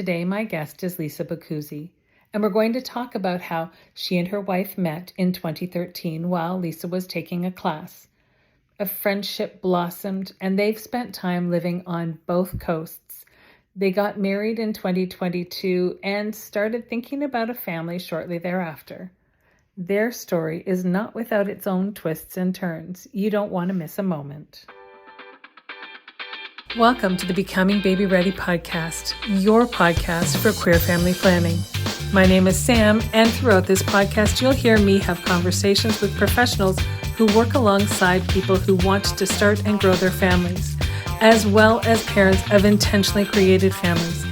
today my guest is Lisa Boccuzzi, and we're going to talk about how she and her wife met in 2013 while Lisa was taking a class. A friendship blossomed, and they've spent time living on both coasts. They got married in 2022 and started thinking about a family shortly thereafter. Their story is not without its own twists and turns. You don't want to miss a moment. Welcome to the Becoming Baby Ready podcast, your podcast for queer family planning. My name is Sam, and throughout this podcast, you'll hear me have conversations with professionals who work alongside people who want to start and grow their families, as well as parents of intentionally created families.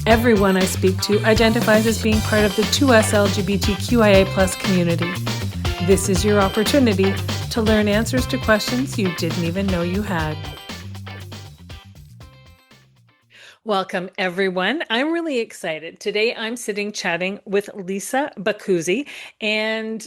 Everyone I speak to identifies as being part of the 2S LGBTQIA+ community. This is your opportunity to learn answers to questions you didn't even know you had. Welcome, everyone. I'm really excited. Today, I'm sitting chatting with Lisa Boccuzzi, and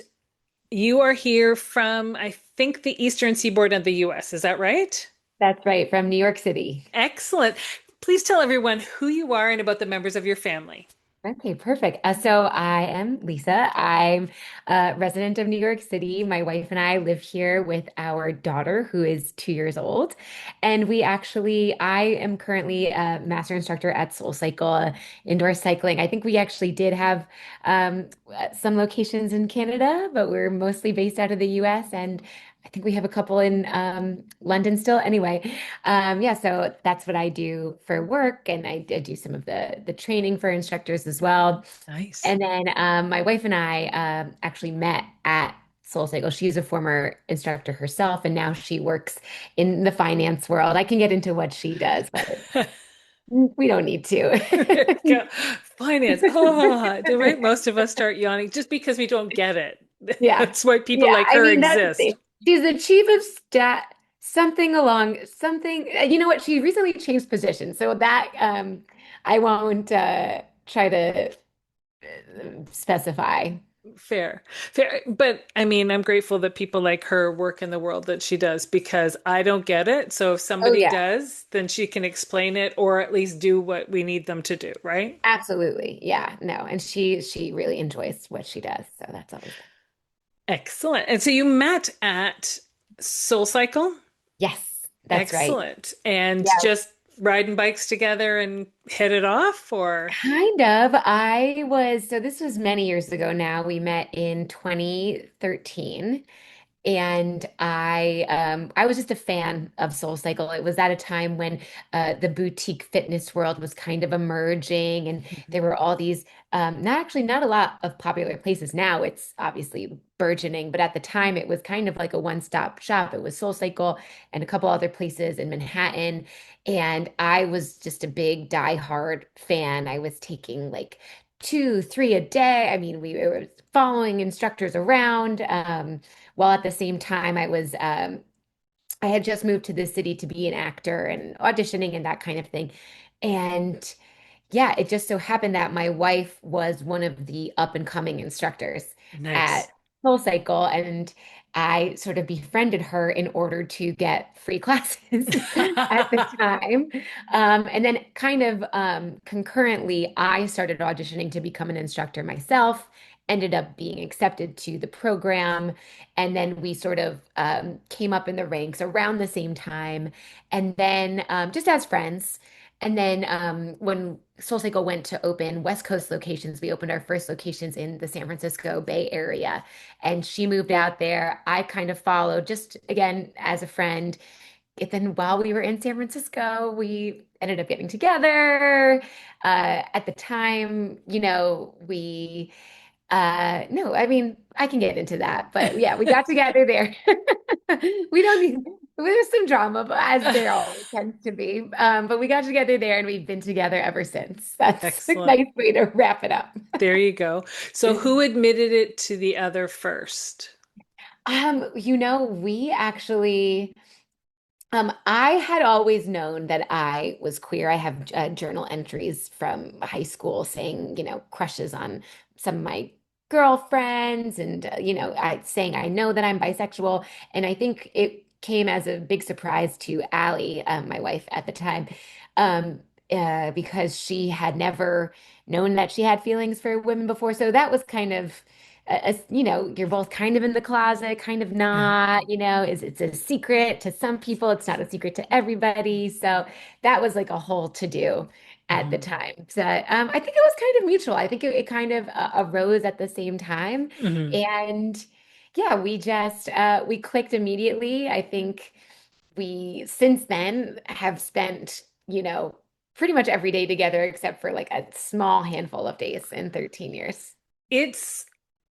you are here from, I think, the eastern seaboard of the U.S. Is that right? That's right, from New York City. Excellent. Please tell everyone who you are and about the members of your family. Okay, perfect. So I am Lisa. I'm a resident of New York City. My wife and I live here with our daughter, who is 2 years old. And I am currently a master instructor at SoulCycle indoor cycling. I think we actually did have some locations in Canada, but we're mostly based out of the US. And I think we have a couple in London still. Anyway, yeah, so that's what I do for work, and I do some of the training for instructors as well. Nice. And then my wife and I actually met at SoulCycle. She's a former instructor herself, and now she works in the finance world. I can get into what she does, but we don't need There to. you go. Finance. Oh, right? Most of us start yawning just because we don't get it. Yeah. That's why people Yeah. like I her mean, that's the exist. thing. She's the chief of stat, something along something. You know what? She recently changed position. So that I won't try to specify. Fair, fair. But I mean, I'm grateful that people like her work in the world that she does because I don't get it. So if Oh, somebody yeah. does, then she can explain it or at least do what we need them to do, right? Absolutely. Yeah. No. And she really enjoys what she does. So that's always good. Excellent. And so you met at Soul Cycle? Yes, that's right. Excellent. And Yeah. just riding bikes together and hit it off, or? Kind of. So this was many years ago now. We met in 2013. And I was just a fan of SoulCycle. It was at a time when the boutique fitness world was kind of emerging, and there were all these not a lot of popular places. Now it's obviously burgeoning, but at the time it was kind of like a one-stop shop. It was SoulCycle and a couple other places in Manhattan, and I was just a big diehard fan. I was taking like two, three a day. I mean, we were following instructors around. While at the same time I had just moved to the city to be an actor and auditioning and that kind of thing. And yeah, it just so happened that my wife was one of the up and coming instructors at Nice. SoulCycle, and I sort of befriended her in order to get free classes at the time. And then kind of concurrently, I started auditioning to become an instructor myself, ended up being accepted to the program, and then we sort of came up in the ranks around the same time, and then just as friends. And then when SoulCycle went to open West Coast locations, we opened our first locations in the San Francisco Bay Area. And she moved out there. I kind of followed just again as a friend. And then while we were in San Francisco, we ended up getting together. At the time, we no, I mean, I can get into that, but yeah, we got together there. We don't need, there's some drama, but as there always tends to be. But we got together there and we've been together ever since. That's a Excellent. nice way to wrap it up. There you go. So who admitted it to the other first? We actually, I had always known that I was queer. I have journal entries from high school saying, crushes on some of my girlfriends and, saying I know that I'm bisexual. And I think it came as a big surprise to Allie, my wife at the time. Um, because she had never known that she had feelings for women before. So that was kind of, you're both kind of in the closet, kind of Yeah. not, is it's a secret to some people, it's not a secret to everybody. So that was like a whole to do at the Mhm. time. So I think it was kind of mutual. I think it kind of arose at the same time. Mhm. And yeah, we clicked immediately. I think we since then have spent, pretty much every day together except for like a small handful of days in 13 years. It's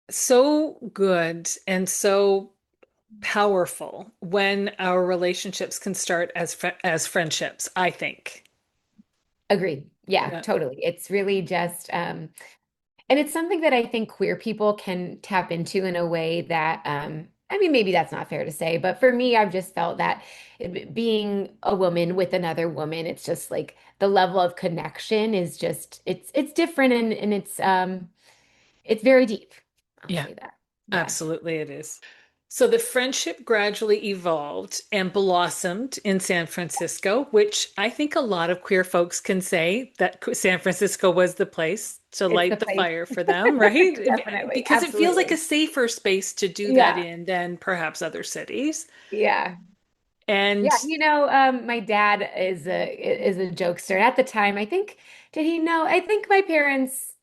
so good and so powerful when our relationships can start as friendships, I think. Agreed. Yeah, Yeah. totally. It's really just and it's something that I think queer people can tap into in a way that I mean maybe that's not fair to say, but for me I've just felt that being a woman with another woman, it's just like the level of connection is just it's different and it's very deep. I'll Yeah. say that. Yeah. Absolutely, it is. So the friendship gradually evolved and blossomed in San Francisco, which I think a lot of queer folks can say that San Francisco was the place to It's the light the place. fire for them, right? Definitely. Because it feels like a Absolutely. safer space to do that Yeah. in than perhaps other cities. Yeah. And Yeah, my dad is a jokester. At the time, I think, did he know? I think my parents,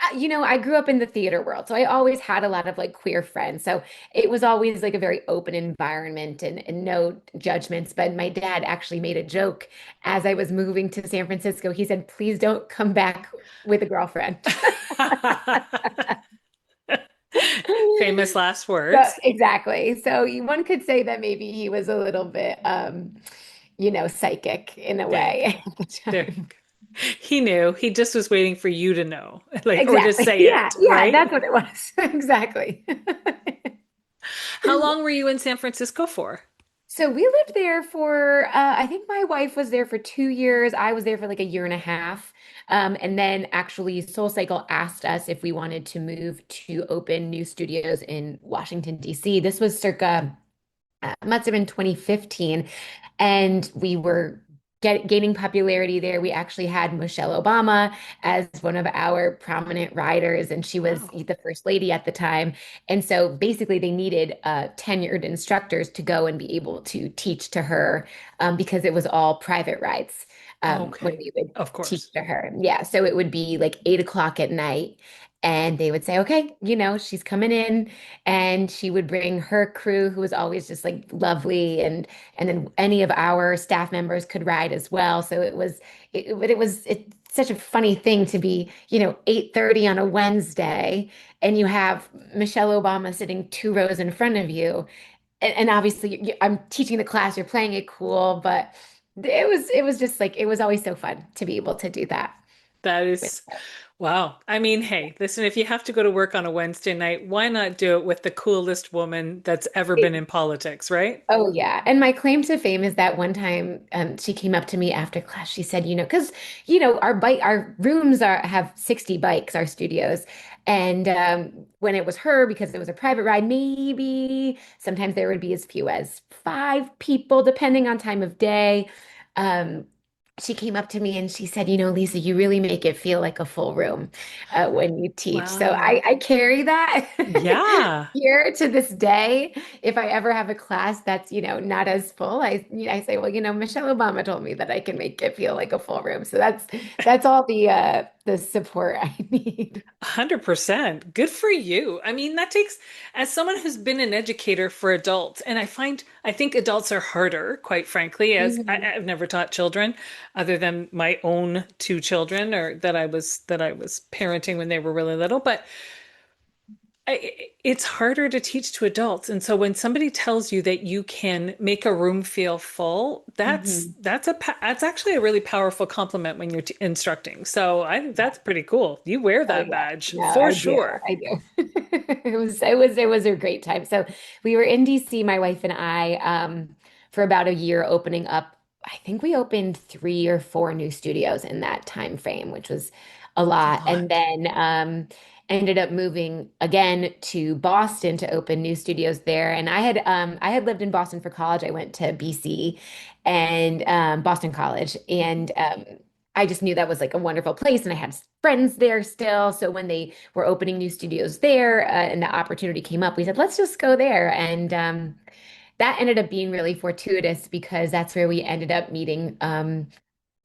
I grew up in the theater world, so I always had a lot of like queer friends. So it was always like a very open environment and no judgments. But my dad actually made a joke as I was moving to San Francisco. He said, "Please don't come back with a girlfriend." famous last So words. exactly. So one could say that maybe he was a little bit, psychic in a There you way go. at the There you time. go. He knew. He just was waiting for you to know, like, or to Exactly. say Yeah, it, yeah, right? that's what it was. Exactly. How long were you in San Francisco for? So we lived there for, I think my wife was there for 2 years. I was there for like a year and a half. And then actually SoulCycle asked us if we wanted to move to open new studios in Washington, D.C. This was circa must have been 2015. And we were gaining popularity there. We actually had Michelle Obama as one of our prominent riders, and she was Wow. the first lady at the time. And so basically, they needed tenured instructors to go and be able to teach to her because it was all private rides when Okay. we would Of teach course. to her. Yeah, so it would be like 8 o'clock at night. And they would say, okay, she's coming in, and she would bring her crew, who was always just like lovely, and then any of our staff members could ride as well. So it's such a funny thing to be 8:30 on a Wednesday, and you have Michelle Obama sitting 2 rows in front of you, and obviously I'm teaching the class, you're playing it cool, but it was just like it was always so fun to be able to do that That with is, her. wow. I mean, hey, listen, if you have to go to work on a Wednesday night, why not do it with the coolest woman that's ever been in politics, right? Oh yeah. And my claim to fame is that one time she came up to me after class. She said, because our rooms have 60 bikes, our studios. And when it was her, because it was a private ride, maybe sometimes there would be as few as 5 people, depending on time of day. Um, she came up to me and she said, Lisa, you really make it feel like a full room when you teach. So I, Wow. I carry that Yeah. here to this day. If I ever have a class that's, not as full, I say, well, Michelle Obama told me that I can make it feel like a full room. So that's all the support I need. 100%. Good for you. I mean, that takes, as someone who's been an educator for adults, and I think adults are harder, quite frankly, as Mhm. I've never taught children other than my own two children or that I was parenting when they were really little. But it's harder to teach to adults. And so when somebody tells you that you can make a room feel full, Mhm. that's actually a really powerful compliment when you're instructing. So I think that's pretty cool. You wear Oh that yeah. badge No, for I do. sure. I do. It was a great time. So we were in DC, my wife and I, for about a year opening up. I think we opened 3 or 4 new studios in that time frame, which was a It's a lot. And lot. then ended up moving again to Boston to open new studios there. And I had lived in Boston for college. I went to BC and Boston College. And I just knew that was like a wonderful place and I had friends there still. So when they were opening new studios there and the opportunity came up, we said, let's just go there. And that ended up being really fortuitous because that's where we ended up meeting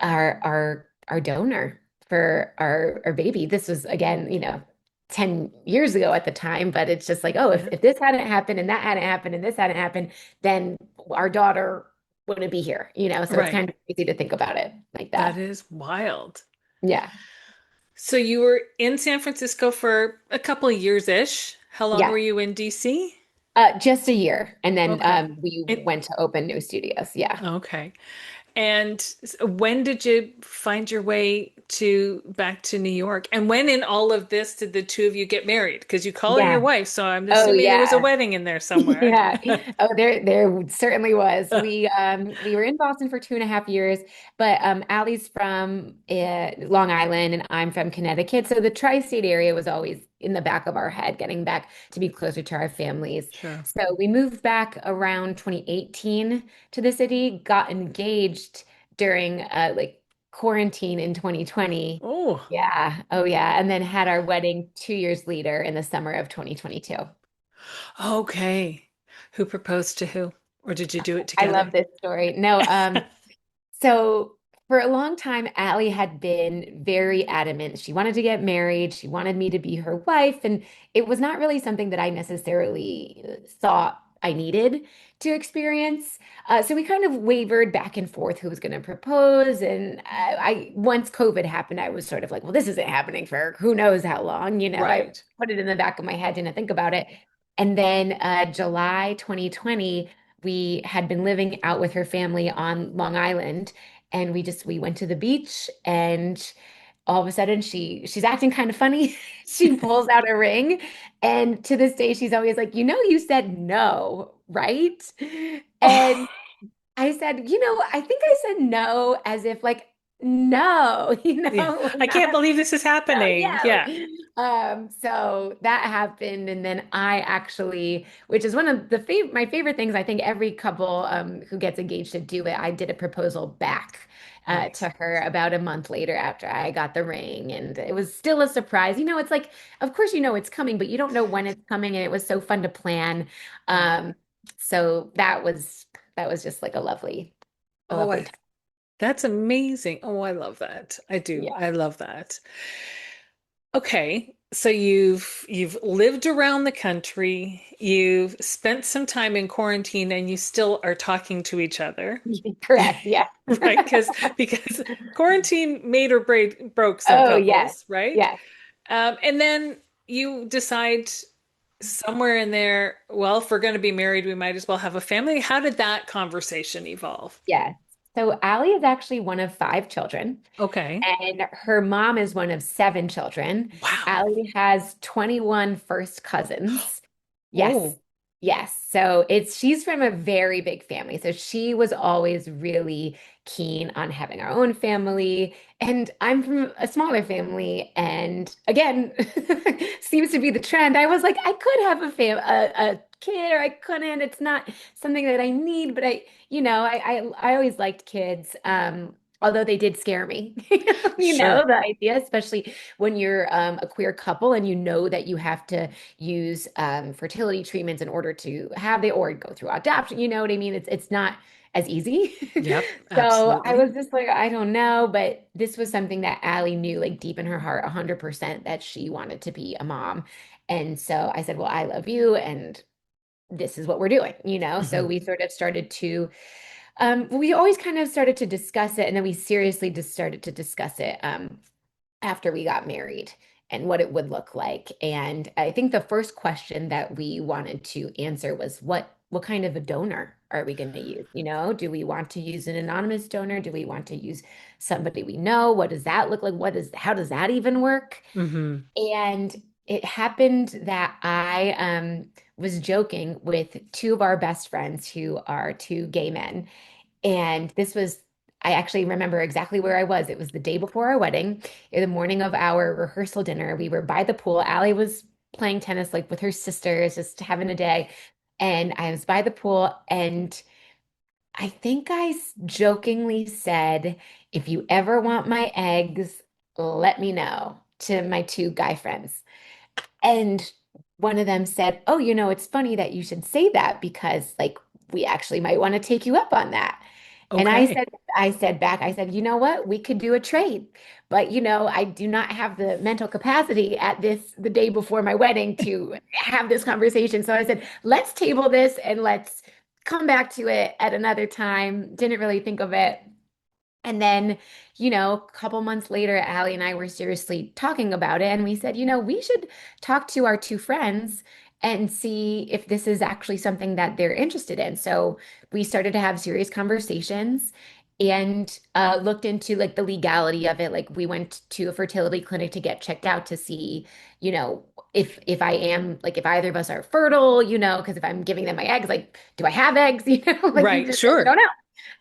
our donor for our baby. This was again, 10 years ago at the time, but it's just like, oh, Yeah. if this hadn't happened and that hadn't happened and this hadn't happened, then our daughter wouldn't be here, so it's Right. kind of crazy to think about it like That that. is wild. Yeah. So you were in San Francisco for a couple of years-ish. How long were Yeah. you in DC? Just a year. And then Okay. we It, went to open new studios. Yeah. okay. And when did you find your way to back to New York? And when in all of this did the two of you get married? Because you call her your Yeah. wife, so I'm Oh, assuming there was a yeah. wedding in there somewhere. Yeah. Oh, there certainly was. We were in Boston for 2.5 years, but Allie's from Long Island and I'm from Connecticut. So the tri-state area was always in the back of our head, getting back to be closer to our families. Sure. So we moved back around 2018 to the city, got engaged during like quarantine in 2020. Oh, Yeah. Oh, yeah. And then had our wedding 2 years later in the summer of 2022. okay. Who proposed to who? Or did you do it I love together? this story. No, so for a long time, Allie had been very adamant. She wanted to get married. She wanted me to be her wife. And it was not really something that I necessarily thought I needed to experience. So we kind of wavered back and forth who was going to propose. And once COVID happened, I was sort of like, well, this isn't happening for who knows how long. I Right. put it in the back of my head, didn't think about it. And then July 2020, we had been living out with her family on Long Island and we went to the beach and all of a sudden she's acting kind of funny. She pulls out a ring and to this day she's always like, you said no, right? And I said, I think I said no as if like no, Yeah. like I can't not believe this is oh happening. yeah. Yeah. So that happened, and then I actually, which is one of my favorite things. I think every couple who gets engaged to do it. I did a proposal back Nice. to her about a month later after I got the ring, and it was still a surprise. It's like, of course you know it's coming, but you don't know when it's coming, and it was so fun to plan. Yeah. Um, so that was just like a Oh, lovely time. that's amazing. Oh, I love that. I do. Yeah. I love that. Okay. So you've lived around the country, you've spent some time in quarantine, and you still are talking to each other, Correct. Yeah. right? Because quarantine made or broke some Oh, yes. couples, right? Yes. And then you decide somewhere in there, well, if we're going to be married, we might as well have a family. How did that conversation evolve? Yes. So Allie is actually one of five children, Okay. and her mom is one of seven children. Wow. Allie has 21 first cousins. Yes. Oh, Yes. So she's from a very big family. So she was always really keen on having our own family. And I'm from a smaller family. And again, seems to be the trend. I was like, I could have a kid or I couldn't. It's not something that I need, but I always liked kids. Although they did scare me, sure. the idea, especially when you're a queer couple and you know that you have to use fertility treatments in order to have the or go through adoption. You know what I mean? It's not as easy. Yep, So I absolutely. was just like, I don't know, but this was something that Allie knew like deep in her heart, 100% that she wanted to be a mom. And so I said, well, I love you and this is what we're doing. So Mhm. we sort of started to we always kind of started to discuss it and then we seriously just started to discuss it after we got married and what it would look like. And I think the first question that we wanted to answer was what kind of a donor are we going to use? Do we want to use an anonymous donor? Do we want to use somebody we know? What does that look like? How does that even work? Mhm. And it happened that I was joking with two of our best friends who are two gay men. And I actually remember exactly where I was. It was the day before our wedding, in the morning of our rehearsal dinner. We were by the pool. Allie was playing tennis like with her sisters, just having a day. And I was by the pool and I think jokingly said, if you ever want my eggs, let me know to my two guy friends. And one of them said, "Oh, it's funny that you should say that because like we actually might want to take you up on that." And Okay. I said back, I said, "You know what? We could do a trade. But I do not have the mental capacity at the day before my wedding to have this conversation." So I said, "Let's table this and let's come back to it at another time." Didn't really think of it. And then, a couple months later, Allie and I were seriously talking about it. And we said, we should talk to our two friends and see if this is actually something that they're interested in. So we started to have serious conversations and looked into like the legality of it. Like we went to a fertility clinic to get checked out to see, you know, if I am like if either of us are fertile, because if I'm giving them my eggs, like, do I have eggs? Like Right. you don't Sure.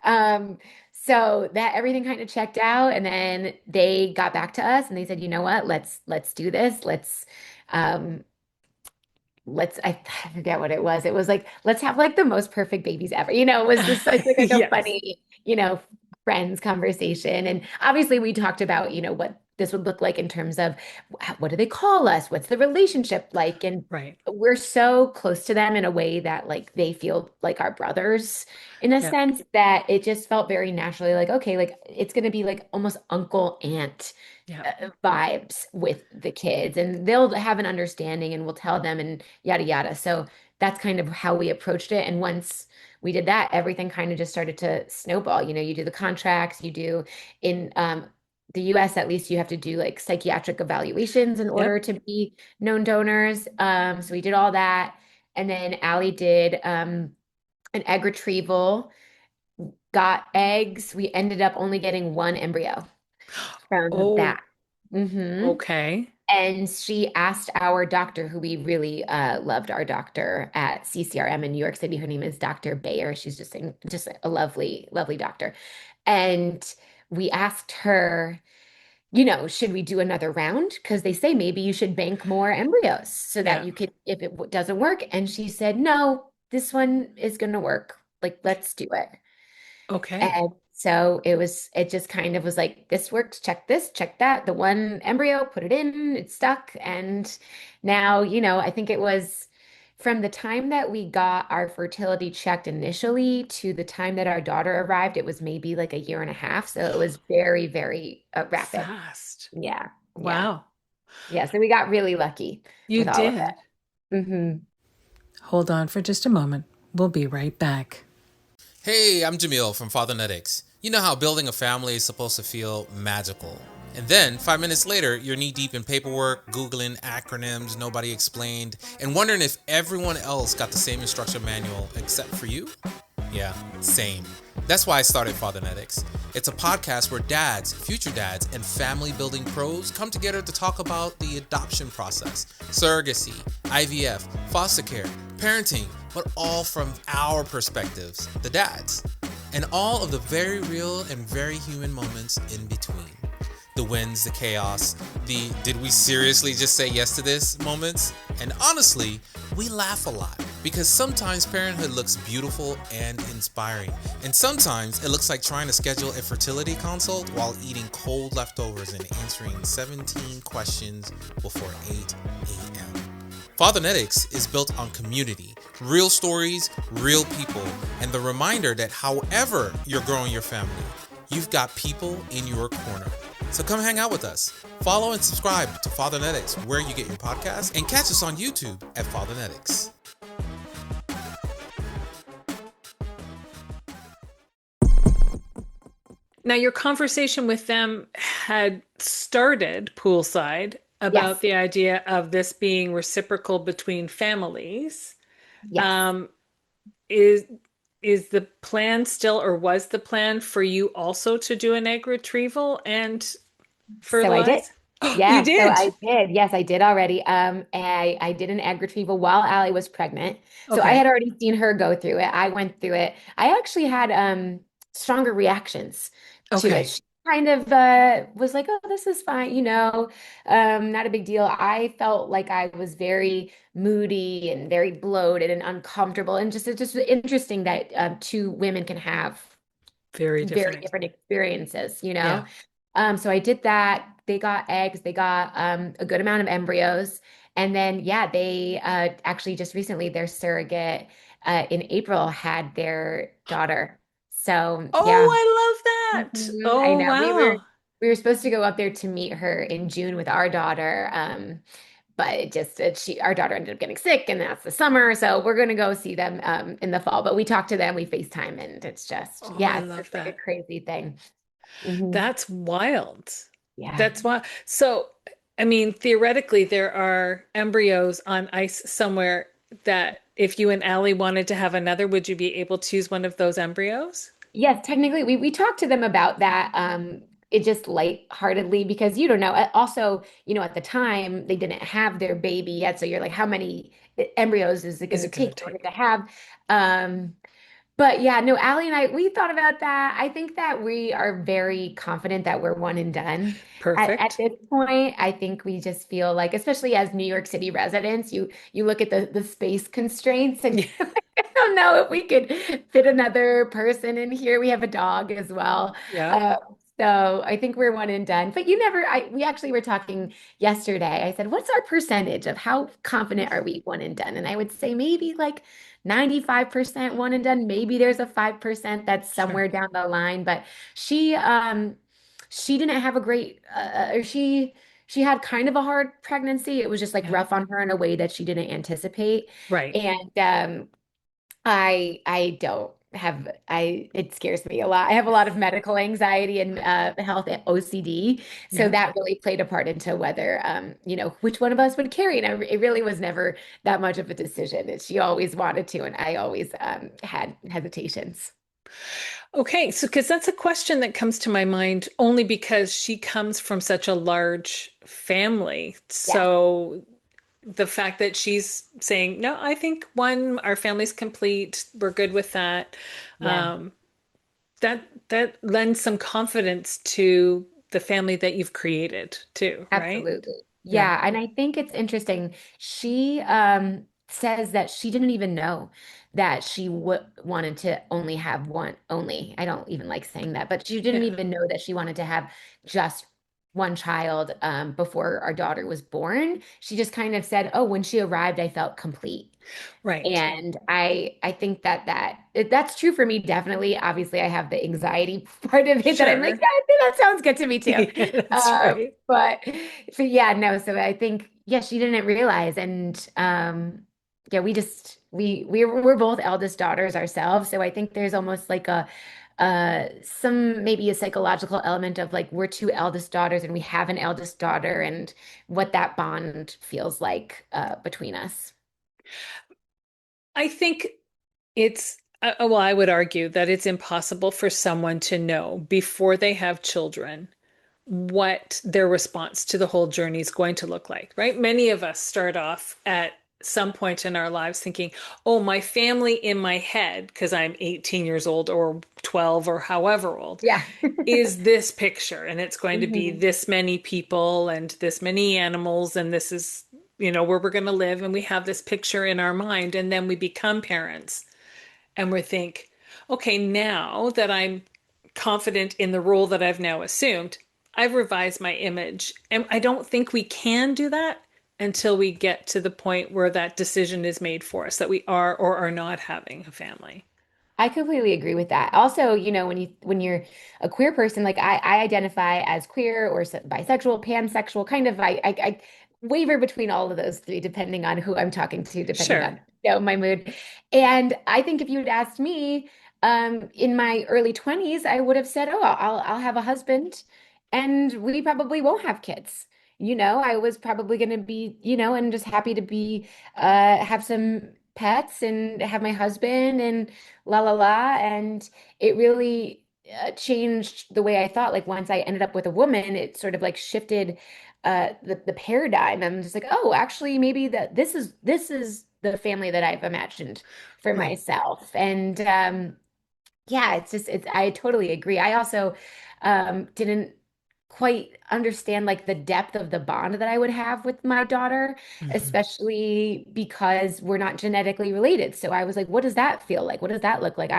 know. So that everything kind of checked out, and then they got back to us and they said, you know what, let's do this. Um, I forget what it was. It was like, let's have like the most perfect babies ever. It was just like a Yes. funny, friends conversation. And obviously we talked about, what this would look like in terms of what do they call us? What's the relationship like? And Right. we're so close to them in a way that like they feel like our brothers in a Yep. sense that it just felt very naturally like, okay, like it's going to be like almost uncle aunt Yep. vibes with the kids and they'll have an understanding and we'll tell them and yada yada. So that's kind of how we approached it. And once we did that, everything kind of just started to snowball. You do the contracts, you do in the US at least you have to do like psychiatric evaluations in order Yep. to be known donors. So we did all that. And then Allie did an egg retrieval, got eggs. We ended up only getting one embryo from Oh, that. hmm okay. And she asked our doctor, who we really loved, our doctor at CCRM in New York City. Her name is Dr. Bayer. She's just a lovely, lovely doctor. And we asked her, should we do another round? Because they say maybe you should bank more embryos so that Yeah. you could, if it doesn't work. And she said, no, this one is going to work. Like, let's do it. Okay. And so it just kind of was like, this, check that. The one embryo, put it in, it stuck. And now, I think it was from the time that we got our fertility checked initially to the time that our daughter arrived, it was maybe like a year and a half. So it was very, very rapid. Fast. Yeah. Yeah. Wow. Yeah. So we got really lucky You with all of did. it. Hold on for just a moment. We'll be right back. Hey, I'm Jamil from Fathernetics. You know how building a family is supposed to feel magical. And then, 5 minutes later, you're knee deep in paperwork, Googling acronyms nobody explained, and wondering if everyone else got the same instruction manual except for you? Yeah, same. That's why I started Fathernetics. It's a podcast where dads, future dads, and family building pros come together to talk about the adoption process, surrogacy, IVF, foster care, parenting, but all from our perspectives, the dads, and all of the very real and very human moments in between. The wins, the chaos, the did we seriously just say yes to this moments? And honestly, we laugh a lot because sometimes parenthood looks beautiful and inspiring. And sometimes it looks like trying to schedule a fertility consult while eating cold leftovers and answering 17 questions before 8 a.m. Fathernetics is built on community, real stories, real people, and the reminder that however you're growing your family, you've got people in your corner. So come hang out with us. Follow and subscribe to Fathernetics where you get your podcasts and catch us on YouTube at Fathernetics. Now, your conversation with them had started poolside about Yes. the idea of this being reciprocal between families. Yes. Um, is is the plan still, or was the plan for you also to do an egg retrieval and So I did. fertilize? Oh, you Yeah, so did. I did. Yes, I did already. I did an egg retrieval while Allie was pregnant. So I had Okay. already seen her go through it. I went through it. I actually had stronger reactions to it. Okay. kind of was like, oh, this is fine, not a big deal. I felt like I was very moody and very bloated and uncomfortable, and just it's just interesting that two women can have Very very different. different experiences, Yeah. So I did that. They got eggs, they got a good amount of embryos. And then, yeah, they actually just recently, their surrogate in April had their daughter. So, Oh, yeah. I love that. I Oh, know. wow. We were supposed to go up there to meet her in June with our daughter. But our daughter ended up getting sick, and that's the summer. So we're gonna go see them in the fall. But we talk to them, we FaceTime, and it's just, Oh, yeah, I it's love just like a that. crazy thing. Hmm. That's wild. Yeah. That's wild. So, I mean, theoretically, there are embryos on ice somewhere that if you and Allie wanted to have another, would you be able to use one of those embryos? Yes, technically, we talked to them about that. It just lightheartedly because you don't know. Also, at the time they didn't have their baby yet, so you're like, how many embryos is it going Is to it going take to in order take? to have? Um, But yeah, no, Allie and I, we thought about that. I think that we are very confident that we're one and done. At Perfect. this point, I think we just feel like, especially as New York City residents, you look at the space constraints and Yeah. you're like, I don't know if we could fit another person in here. We have a dog as well. Yeah. Uh, so I think we're one and done. But we actually were talking yesterday. I said, what's our percentage of how confident are we one and done? And I would say maybe like 95% one and done. Maybe there's a 5% that's Sure. somewhere down the line, but she she didn't have a great or she had kind of a hard pregnancy. It was just like Yeah. rough on her in a way that she didn't anticipate. Right. And I don't have I it scares me a lot. I have a lot of medical anxiety and health OCD, so Yeah. that really played a part into whether which one of us would carry. And it really was never that much of a decision. She always wanted to, and I always had hesitations. Okay. So, because that's a question that comes to my mind only because she comes from such a large family. Yeah, So, the fact that she's saying, no, I think one, our family's complete, we're good with that. yeah. Um, that lends some confidence to the family that you've created too, right? Absolutely. Yeah. Yeah. And I think it's interesting. She says that she didn't even know that she w wanted to only have one, only. I don't even like saying that, but she didn't Yeah. even know that she wanted to have just one child before our daughter was born. She just kind of said, oh, when she arrived, I felt complete. Right. And I think that's true for me, definitely. Obviously, I have the anxiety part of it that I'm like, Sure. yeah, that sounds good to me too. Yeah, that's Uh, right. but, but yeah, no. So I think yeah, she didn't realize, and yeah, we're both eldest daughters ourselves. So I think there's almost like a some maybe a psychological element of like we're two eldest daughters and we have an eldest daughter and what that bond feels like between us. I think well, I would argue that it's impossible for someone to know before they have children what their response to the whole journey is going to look like, right? Many of us start off at some point in our lives thinking, oh, my family in my head, because I'm 18 years old or 12 or however old, Yeah. is this picture. And it's going to be Mhm. this many people and this many animals. And this is, where we're going to live. And we have this picture in our mind. And then we become parents and we think, okay, now that I'm confident in the role that I've now assumed, I've revised my image. And I don't think we can do that until we get to the point where that decision is made for us that we are or are not having a family. I completely agree with that. Also, when you're a queer person, like I identify as queer or bisexual, pansexual, kind of I waver between all of those three depending on who I'm talking to, depending Sure. on my mood. And I think if you had asked me in my early 20s, I would have said, "Oh, I'll have a husband and we probably won't have kids." I was probably going to be, and just happy to be have some pets and have my husband and la la la. And it really changed the way I thought. Like once I ended up with a woman, it sort of like shifted the paradigm. I'm just like, oh, actually, maybe this is the family that I've imagined for Right. myself. And yeah, it's I totally agree. I also didn't quite understand like the depth of the bond that I would have with my daughter, Mhm. especially because we're not genetically related. So I was like, what does that feel like? What does that look like?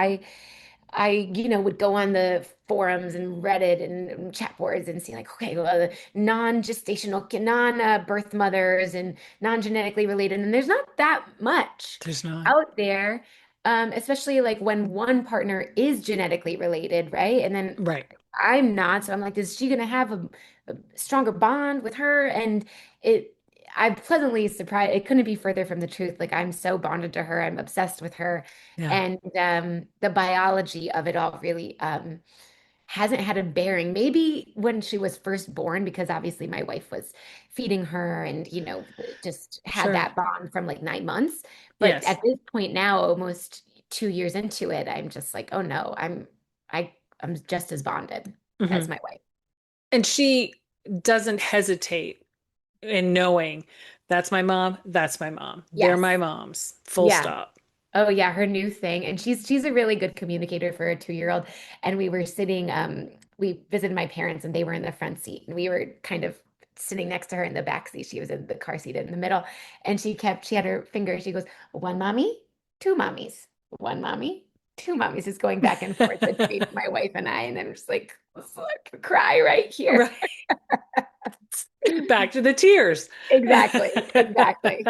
Would go on the forums and Reddit and chat boards and see like, okay, well, the non-gestational, non-birth mothers and non-genetically related, and there's not that much There's not. out there, especially like when one partner is genetically related, right? And then Right. I'm not, so I'm like, is she gonna have a stronger bond with her? And it, I'm pleasantly surprised. It couldn't be further from the truth. Like I'm so bonded to her. I'm obsessed with her. Yeah. And the biology of it all really hasn't had a bearing. Maybe when she was first born, because obviously my wife was feeding her and, just had Sure. that bond from like 9 months. But Yes. at this point now, almost 2 years into it, I'm just like, oh no, I, I'm just as bonded as Hmm. my wife. And she doesn't hesitate in knowing that's my mom, that's my mom. They're my Yes. moms. Full Yeah. stop. Oh yeah, her new thing. And she's a really good communicator for a 2-year-old. And we were sitting, we visited my parents and they were in the front seat. And we were kind of sitting next to her in the back seat. She was in the car seat in the middle. And she had her finger, she goes, one mommy, two mommies, one mommy, two mommies, just going back and forth between my wife and I. And I'm just like, fuck, cry right here. Right. Back to the tears. Exactly. Exactly.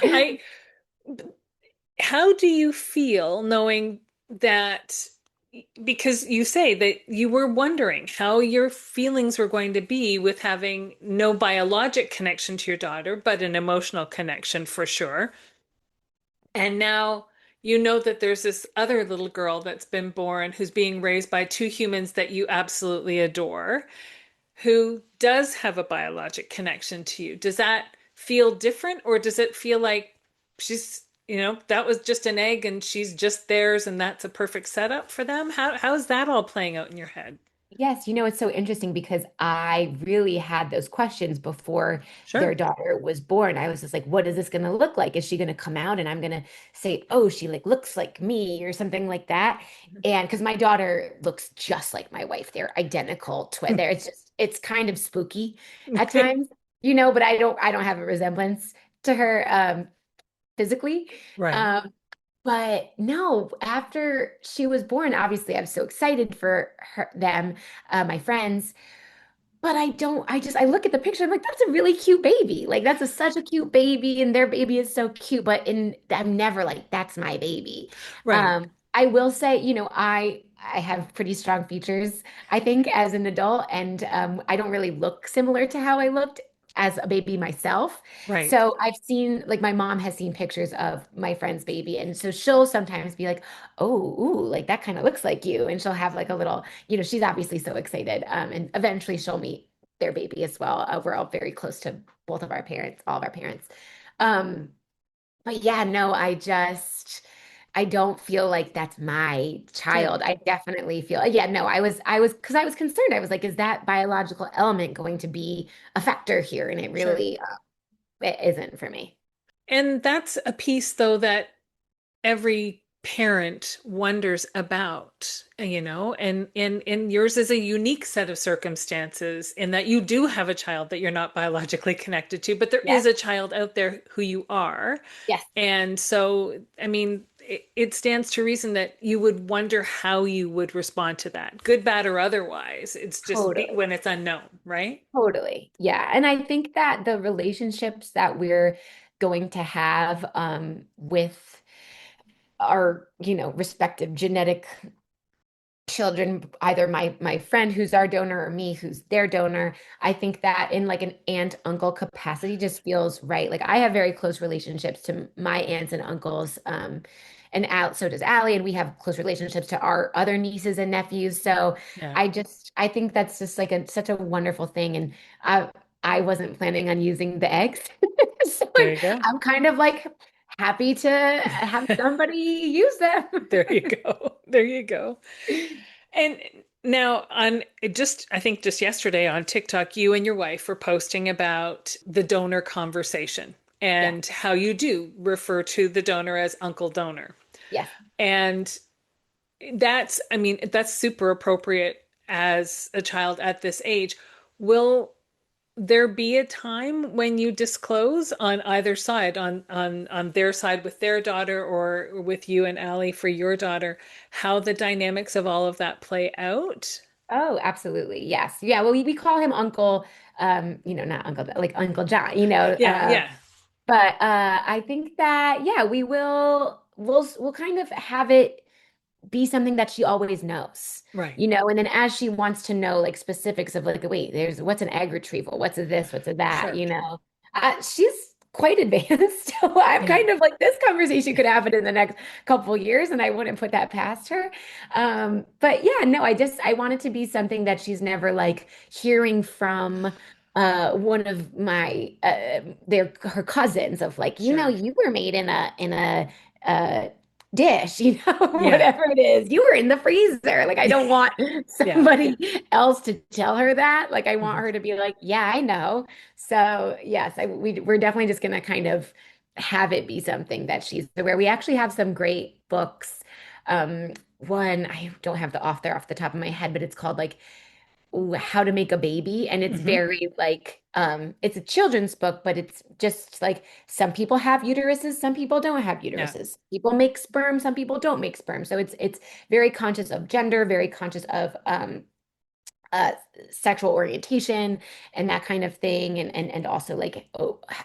I, how do you feel knowing that, because you say that you were wondering how your feelings were going to be with having no biologic connection to your daughter, but an emotional connection for sure. And now you know that there's this other little girl that's been born who's being raised by two humans that you absolutely adore, who does have a biologic connection to you. Does that feel different, or does it feel like she's, that was just an egg and she's just theirs and that's a perfect setup for them? How is that all playing out in your head? Yes, it's so interesting because I really had those questions before their Sure. daughter was born. I was just like, what is this going to look like? Is she going to come out and I'm going to say, "Oh, she like looks like me" or something like that? And because my daughter looks just like my wife, they're identical twin. There, it's kind of spooky at times, but I don't have a resemblance to her physically. Right. Um, but no, after she was born, obviously I'm so excited for them, my friends. But I look at the picture, I'm like, that's a really cute baby. Like that's such a cute baby, and their baby is so cute. I'm never like, that's my baby. Right. I will say, I have pretty strong features, I think, as an adult, and I don't really look similar to how I looked as a baby myself. Right. So I've seen, like, my mom has seen pictures of my friend's baby, and so she'll sometimes be like, "Oh, ooh, like that kind of looks like you," and she'll have like a little, she's obviously so excited. And eventually she'll meet their baby as well. We're all very close to both of our parents, all of our parents. Um, but yeah, no, I don't feel like that's my Good. child. I definitely feel, yeah, no, because I was concerned. I was like, is that biological element going to be a factor here? And it Sure. really, it isn't for me. And that's a piece, though, that every parent wonders about, and yours is a unique set of circumstances in that you do have a child that you're not biologically connected to, but there is Yes, a child out there who you are. yes, And so, I mean, it stands to reason that you would wonder how you would respond to that, good, bad, or otherwise. It's just totally. when it's unknown, right? Totally. Yeah. And I think that the relationships that we're going to have with our, respective genetic children, either my friend who's our donor or me who's their donor, I think that in like an aunt uncle capacity just feels right. Like I have very close relationships to my aunts and uncles, and so does Allie, and we have close relationships to our other nieces and nephews. So Yeah. I think that's just like such a wonderful thing. And I wasn't planning on using the eggs, so There you go. I'm kind of like happy to have somebody use them. There you go. There you go. And now I think just yesterday on TikTok, you and your wife were posting about the donor conversation Yeah. and how you do refer to the donor as Uncle Donor. Yes. And I mean, that's super appropriate as a child at this age. Will there be a time when you disclose on either side, on their side with their daughter or with you and Allie for your daughter, how the dynamics of all of that play out? Oh, absolutely. Yes. Yeah. Well, we call him Uncle, not Uncle, like Uncle John, Yeah, yeah, but I think that, yeah, we'll kind of have it be something that she always knows, right. and then as she wants to know like specifics of like, wait, there's what's an egg retrieval, what's a this, what's a that, Sure. she's quite advanced. So I'm Yeah. kind of like this conversation could happen in the next couple years, and I wouldn't put that past her. But yeah, no, I want it to be something that she's never like hearing from one of my her cousins of like, Sure. you were made in a uh dish, Yeah. whatever it is. You were in the freezer. Like, I don't want Yeah. somebody else to tell her that. Like, I want Mhm. her to be like, yeah, I know. So, yes, we're definitely just going to kind of have it be something that she's aware. We actually have some great books. One, I don't have the author off the top of my head, but it's called like how to make a baby, and it's Mhm. very like it's a children's book, but it's just like some people have uteruses, some people don't have Yeah. uteruses, people make sperm, some people don't make sperm, so it's very conscious of gender, very conscious of uh sexual orientation and that kind of thing, and also like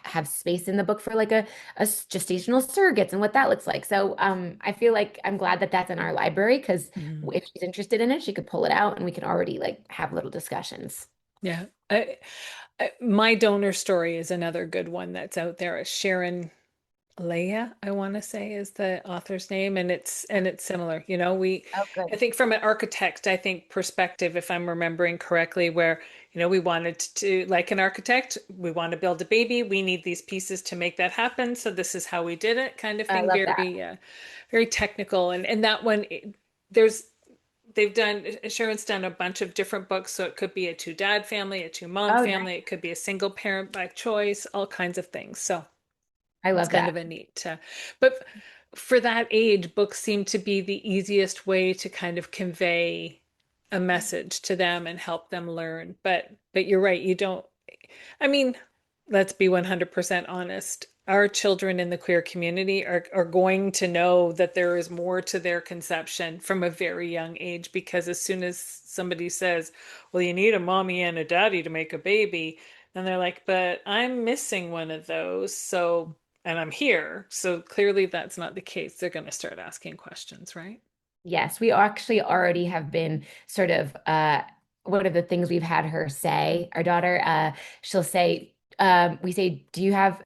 have space in the book for like gestational surrogates and what that looks like. So I feel like I'm glad that that's in our library, because Mhm. if she's interested in it, she could pull it out and we can already like have little discussions. Yeah. My donor story is another good one that's out there. Sharon Leah, I want to say is the author's name, and it's similar. Oh, good. I think from an architect, I think perspective, if I'm remembering correctly, where we wanted to, like an architect, we want to build a baby, we need these pieces to make that happen, so this is how we did it, kind of I thing. love that. Very technical, and that one, there's they've done Sharon's done a bunch of different books, so it could be a two dad family, a two mom Oh, nice. family, it could be a single parent by choice, all kinds of things. So I it's love kind that. of a neat, but for that age, books seem to be the easiest way to kind of convey a message to them and help them learn. But you're right, you don't, I mean, let's be 100% honest. Our children in the queer community are going to know that there is more to their conception from a very young age, because as soon as somebody says, well, you need a mommy and a daddy to make a baby, then they're like, but I'm missing one of those. So, and I'm here. So clearly that's not the case. They're going to start asking questions, right? Yes, we actually already have been sort of one of the things we've had her say, our daughter, she'll say, we say, do you have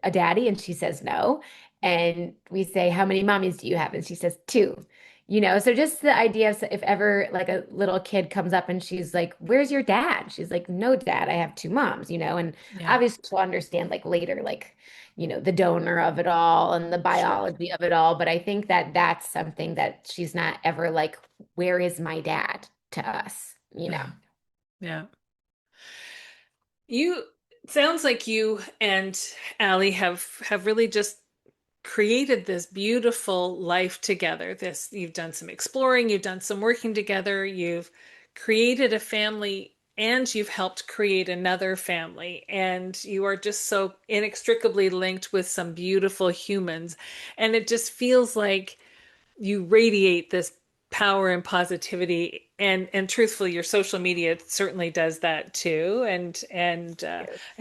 a daddy? And she says no. And we say, how many mommies do you have? And she says two. So just the idea of if ever like a little kid comes up and she's like, where's your dad? She's like, no dad, I have two moms, and Yeah, obviously she'll understand like later, like the donor of it all and the sure. biology of it all. But I think that that's something that she's not ever like, where is my dad to us? Yeah, yeah. You sounds like you and Allie have really just created this beautiful life together. This You've done some exploring, you've done some working together, you've created a family, and you've helped create another family, and you are just so inextricably linked with some beautiful humans. And it just feels like you radiate this power and positivity, and truthfully your social media certainly does that too, and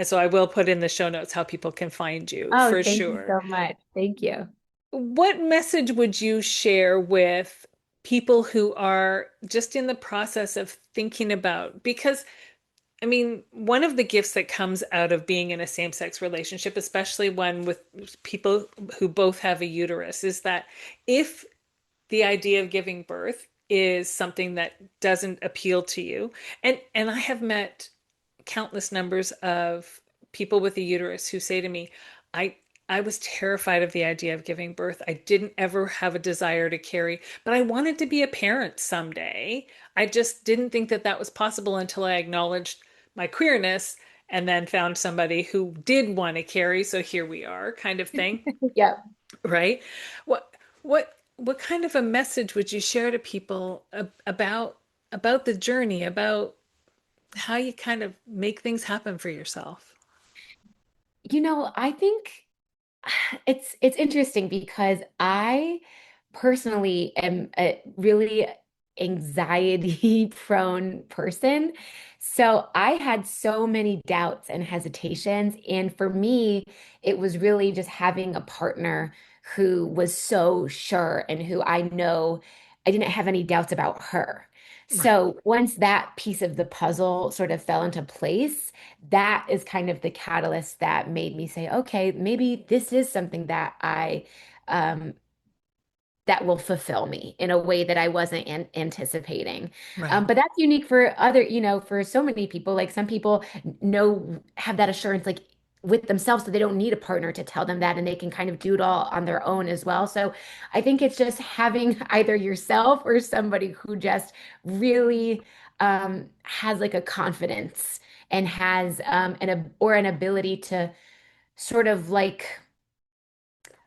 so I will put in the show notes how people can find you Oh, for thank you sure. so much. Thank you. What message would you share with people who are just in the process of thinking about, because I mean, one of the gifts that comes out of being in a same-sex relationship, especially one with people who both have a uterus, is that if the idea of giving birth is something that doesn't appeal to you, and I have met countless numbers of people with a uterus who say to me, I I was terrified of the idea of giving birth. I didn't ever have a desire to carry, but I wanted to be a parent someday. I just didn't think that that was possible until I acknowledged my queerness and then found somebody who did want to carry. So here we are, kind of thing, Yep. right? What what what kind of a message would you share to people about the journey, about how you kind of make things happen for yourself? I think it's interesting because I personally am a really anxiety prone person. So I had so many doubts and hesitations. And for me, it was really just having a partner who was so sure and who I know I didn't have any doubts about her. Right. So once that piece of the puzzle sort of fell into place, that is kind of the catalyst that made me say, okay, maybe this is something that um, that will fulfill me in a way that I wasn't anticipating. Right. But that's unique for for so many people. Like some people have that assurance, like with themselves, so they don't need a partner to tell them that, and they can kind of do it all on their own as well. So I think it's just having either yourself or somebody who just really has like a confidence and has an ability to sort of like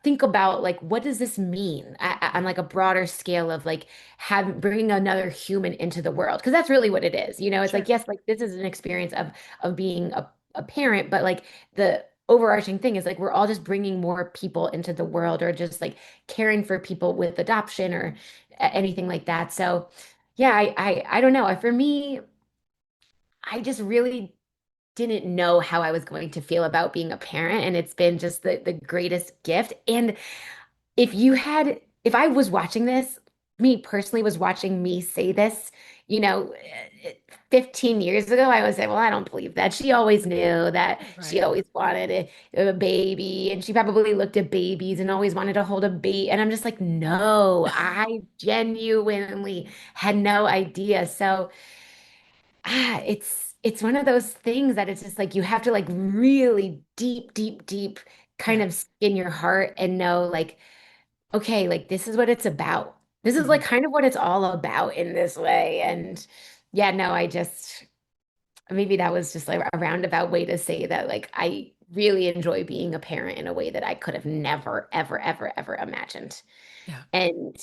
think about like what does this mean on like a broader scale of like have bringing another human into the world, because that's really what it is. It's like, Sure. yes, like this is an experience of being a parent, but like the overarching thing is like we're all just bringing more people into the world, or just like caring for people with adoption or anything like that. So yeah, I don't know. For me, I just really didn't know how I was going to feel about being a parent, and it's been just the greatest gift. And if I was watching this, me personally was watching me say this, you know, 15 years ago, I would say, well, I don't believe that. She always knew that she Right. always wanted a baby, and she probably looked at babies and always wanted to hold a baby. And I'm just like, no, I genuinely had no idea. So it's one of those things that it's just like you have to like really deep, deep, deep kind Yeah. of skin your heart and know like, okay, like this is what it's about. This is like Mhm. kind of what it's all about in this way. And yeah, no, maybe that was just like a roundabout way to say that like I really enjoy being a parent in a way that I could have never, ever, ever, ever imagined. Yeah. And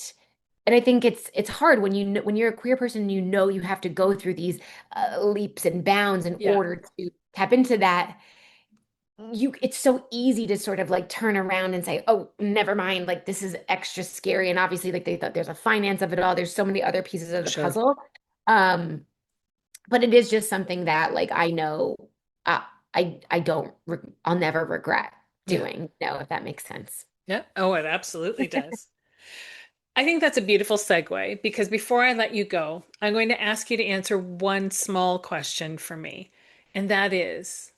and I think it's hard when when you're a queer person, you have to go through these leaps and bounds in Yeah. order to tap into that. It's so easy to sort of like turn around and say, oh, never mind, like this is extra scary. And obviously, like they thought there's a finance of it all. There's so many other pieces of the Sure. puzzle. Um, but it is just something that like I know uh, I'll never regret Yeah. doing, if that makes sense. Yeah. Oh, it absolutely does. I think that's a beautiful segue because before I let you go, I'm going to ask you to answer one small question for me. And that is,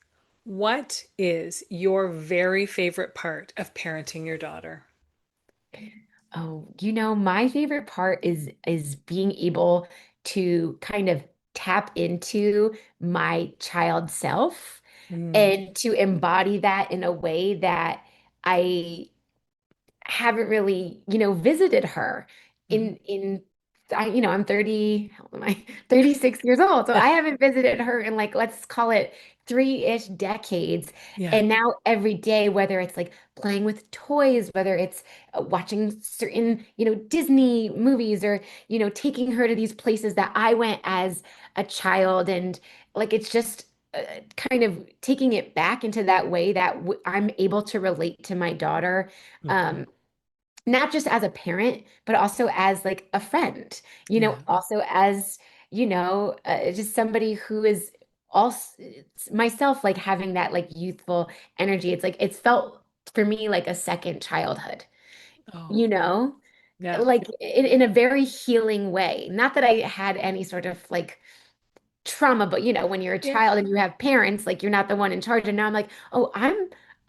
what is your very favorite part of parenting your daughter? Oh, my favorite part is being able to kind of tap into my child self Mm, and to embody that in a way that I haven't really, visited her mhm. I'm 30, how old am I? 36 years old. So I haven't visited her in like, let's call it three-ish decades. Yeah. And now every day, whether it's like playing with toys, whether it's watching certain, Disney movies, or, taking her to these places that I went as a child. And like, it's just kind of taking it back into that way that I'm able to relate to my daughter. Mhm. Um, not just as a parent, but also as like a friend, Yeah. also as, just somebody who is also myself, like having that like youthful energy. It's like, it's felt for me like a second childhood, Oh, you know, yeah. like in a very healing way. Not that I had any sort of like trauma, but when you're a Yeah. child and you have parents, like you're not the one in charge. And now I'm like, oh,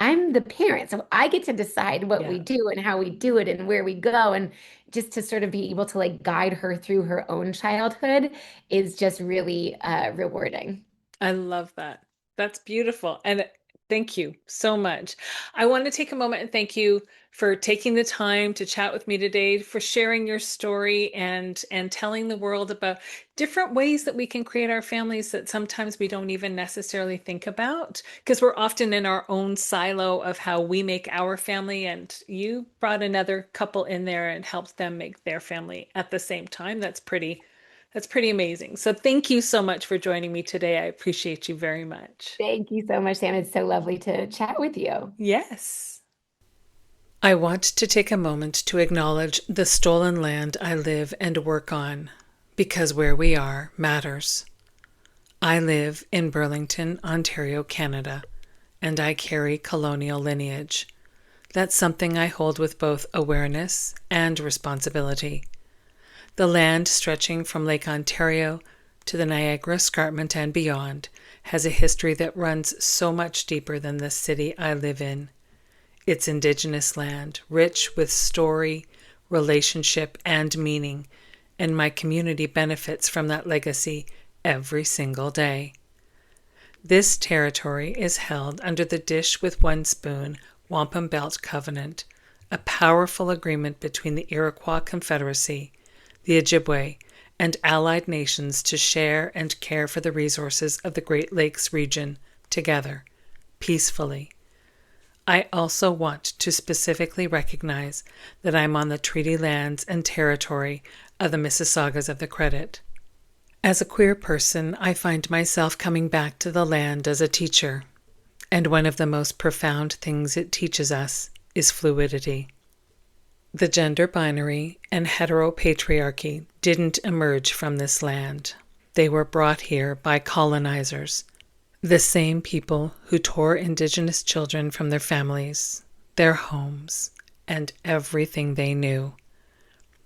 I'm the parent. So I get to decide what we Yeah. do and how we do it and where we go. And just to sort of be able to like guide her through her own childhood is just really rewarding. I love that. That's beautiful. And Thank you so much. I want to take a moment and thank you for taking the time to chat with me today, for sharing your story and telling the world about different ways that we can create our families that sometimes we don't even necessarily think about because we're often in our own silo of how we make our family. And you brought another couple in there and helped them make their family at the same time. That's pretty amazing. So thank you so much for joining me today. I appreciate you very much. Thank you so much, Sam. It's so lovely to chat with you. Yes. I want to take a moment to acknowledge the stolen land I live and work on, because where we are matters. I live in Burlington, Ontario, Canada, and I carry colonial lineage. That's something I hold with both awareness and responsibility. The land stretching from Lake Ontario to the Niagara Escarpment and beyond has a history that runs so much deeper than the city I live in. It's Indigenous land, rich with story, relationship, and meaning, and my community benefits from that legacy every single day. This territory is held under the Dish with One Spoon Wampum Belt Covenant, a powerful agreement between the Iroquois Confederacy, the Ojibwe, and allied nations to share and care for the resources of the Great Lakes region together, peacefully. I also want to specifically recognize that I'm on the treaty lands and territory of the Mississaugas of the Credit. As a queer person, I find myself coming back to the land as a teacher, and one of the most profound things it teaches us is fluidity. The gender binary and heteropatriarchy didn't emerge from this land. They were brought here by colonizers, the same people who tore Indigenous children from their families, their homes, and everything they knew.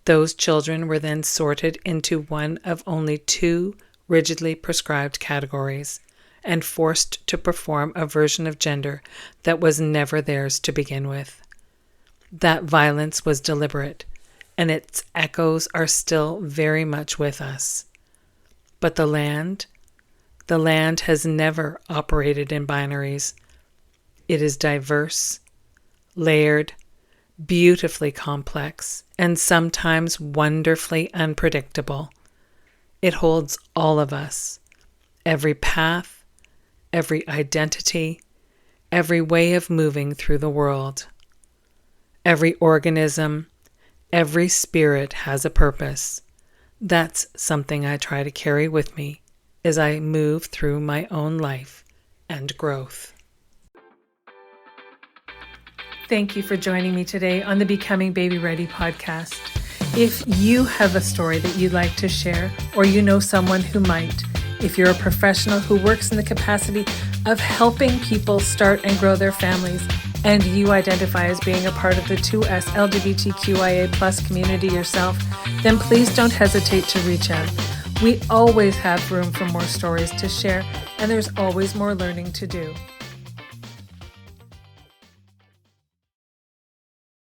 Those children were then sorted into one of only two rigidly prescribed categories and forced to perform a version of gender that was never theirs to begin with. That violence was deliberate, and its echoes are still very much with us. But the land has never operated in binaries. It is diverse, layered, beautifully complex, and sometimes wonderfully unpredictable. It holds all of us, every path, every identity, every way of moving through the world. Every organism, every spirit has a purpose. That's something I try to carry with me as I move through my own life and growth. Thank you for joining me today on the Becoming Baby Ready podcast. If you have a story that you'd like to share, or you know someone who might, if you're a professional who works in the capacity of helping people start and grow their families, and you identify as being a part of the 2S LGBTQIA plus community yourself, then please don't hesitate to reach out. We always have room for more stories to share, and there's always more learning to do.